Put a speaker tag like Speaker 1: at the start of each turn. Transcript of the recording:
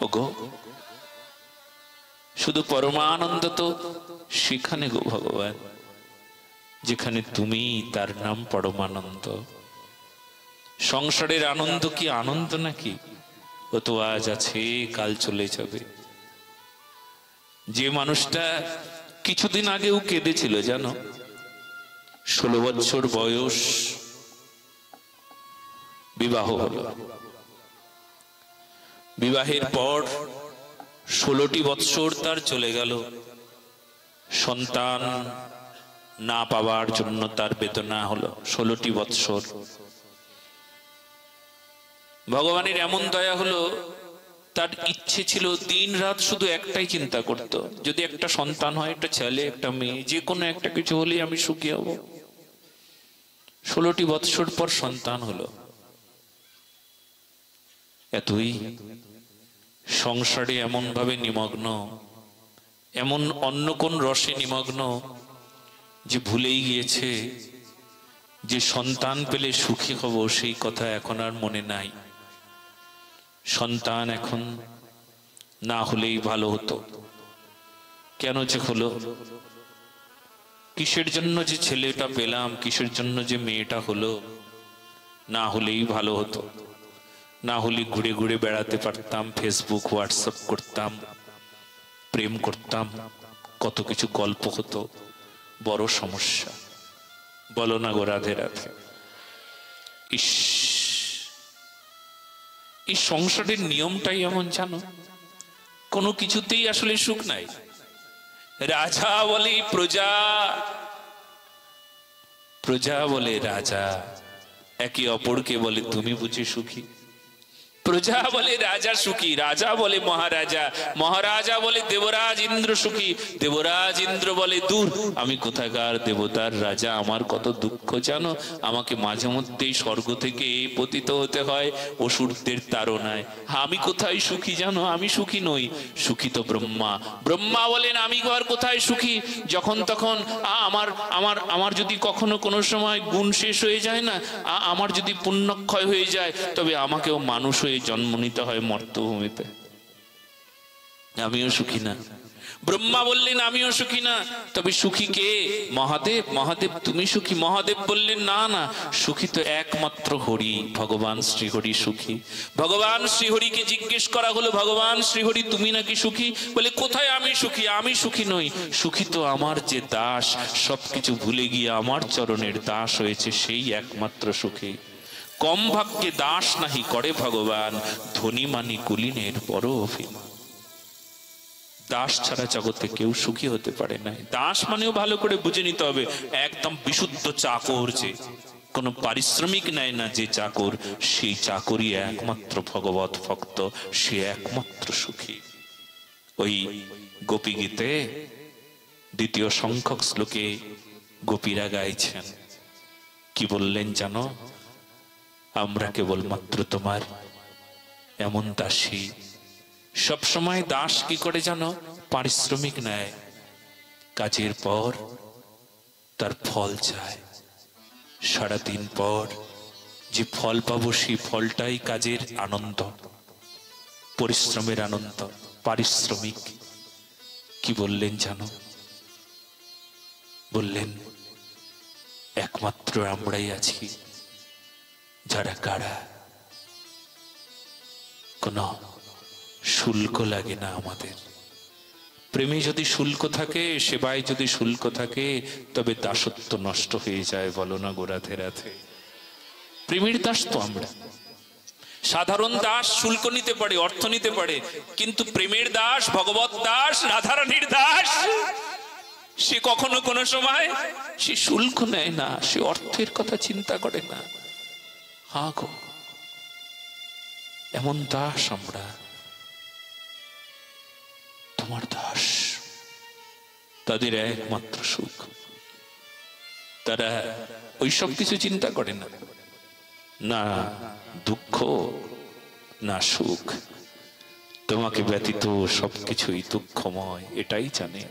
Speaker 1: ওগো শুধু পরমানন্দ তো সেখানে গো ভগবান, যেখানে তুমি, তার নাম পরমানন্দ। সংসারের আনন্দ কি আনন্দ নাকি? ও তো আজ আছে, কাল চলে যাবে। যে মানুষটা কিছুদিন আগেও কেঁদেছিল জানো, 16 বছর বয়স, বিবাহ হলো, বিবাহের পর 16টি বৎসর তার চলে গেল, সন্তান না পাওয়ার জন্য তার বেদনা হলো 16টি বৎসর। ভগবানের এমন দয়া হলো, তার ইচ্ছে ছিল দিন রাত শুধু একটাই চিন্তা করত, যদি একটা সন্তান হয়, একটা ছেলে একটা মেয়ে, যে কোনো একটা কিছু হলেই আমি সুখী হব। 16টি বৎসর পর সন্তান হলো। এতই সংসারে এমন ভাবে নিমগ্ন, এমন অন্য কোন রসে নিমগ্ন যে ভুলেই গিয়েছে যে সন্তান পেলে সুখী হব, সেই কথা এখন আর মনে নাই। সন্তান এখন না হলেই ভালো হতো। কেন যে হলো, কিসের জন্য যে ছেলেটা পেলাম, কিসের জন্য যে মেয়েটা হলো, না হলেই ভালো হতো। না হলে ঘুরে ঘুরে বেড়াতে পারতাম, ফেসবুক হোয়াটসঅ্যাপ করতাম, প্রেম করতাম, কত কিছু গল্প হতো। বড় সমস্যা, বলো না গো রাধে রাধে। ইস, এই সংসারের নিয়মটাই এমন জানো, কোনো কিছুতেই আসলে সুখ নাই। রাজা বলে প্রজা, প্রজা বলে রাজা, একে অপরকে বলে তুমি বুঝি সুখী। প্রজা বলে রাজা সুখী, রাজা বলে মহারাজা, মহারাজা বলে দেবরাজ ইন্দ্র সুখী, দেবরাজ ইন্দ্র বলে দূর আমি কোথাকার দেবতার রাজা, আমার কত দুঃখ জানো, আমাকে মাঝে মধ্যেই স্বর্গ থেকে পতিত হতে হয় অসুরদের তাড়নায়। আমি কোথায় সুখী জানো, আমি সুখী নই, সুখী তো ব্রহ্মা। ব্রহ্মা বলেন আমি আর কোথায় সুখী, যখন তখন আমার আমার আমার যদি কখনো কোনো সময় গুণ শেষ হয়ে যায় না, আমার যদি পুণ্যক্ষয় হয়ে যায়, তবে আমাকেও মানুষ হয়ে জন্ম নিতে হয় মর্তভূমিতে। আমিও সুখী না। ব্রহ্মা বললেন আমিও সুখী না, তবে সুখী কে? মহাদেব। মহাদেব তুমি সুখী? মহাদেব বললেন না না, সুখী তো একমাত্র হরি, ভগবান শ্রীহরি সুখী। ভগবান শ্রীহরিকে জিজ্ঞেস করা হলো, ভগবান শ্রীহরি তুমি নাকি সুখী? বলে কোথায় আমি সুখী, আমি সুখী নই, সুখী তো আমার যে দাস, সবকিছু ভুলে গিয়ে আমার চরণের দাস হয়েছে, সেই একমাত্র সুখী। কম ভাগ্যে দাস নাহি করে ভগবান, ধনী মানি কুলীনের বড় অভিমান। দাস ছাড়া জগতে কেউ সুখী হতে পারে না। দাস মানেও ভালো করে বুঝে নিতে হবে, একদম বিশুদ্ধ চাকর, যে কোনো পারিশ্রমিক নেয় না যে চাকর, সেই চাকরই একমাত্র ভগবত ভক্ত, সে একমাত্র সুখী। ওই গোপী গীতে 2য় সংখ্যক শ্লোকে গোপীরা গাইছেন, কি বললেন জানো? আমরা কেবলমাত্র তোমার এমন দাসী। সবসময় দাস কি করে জানো? পারিশ্রমিক নেয়, কাজের পর তার ফল চায়। সারাদিন পর যে ফল পাবো, সেই ফলটাই কাজের আনন্দ, পরিশ্রমের আনন্দ। পারিশ্রমিক কি বললেন জানো? বললেন একমাত্র আমরাই আছি যারা কারা কোনো শুল্ক লাগে না আমাদের। প্রেমে যদি শুল্ক থাকে, সেবায় যদি শুল্ক থাকে, তবে দাসত্ব নষ্ট হয়ে যায়। বলো না গো রাধে রাধে। প্রেমের দাস তো আমরা। সাধারণ দাস শুল্ক নিতে পারে, অর্থ নিতে পারে, কিন্তু প্রেমের দাস, ভগবত দাস, রাধারানীর দাস, সে কখনো কোনো সময় সে শুল্ক নেয় না, সে অর্থের কথা চিন্তা করে না। হ্যাঁ গো, এমন দাস আমরা, তোমার দাস। তাদের একমাত্র সুখ, তারা ওই সব কিছু চিন্তা করে না, না দুঃখ না সুখ। তোমাকে ব্যতীত সবকিছুই দুঃখময়, এটাই জানে।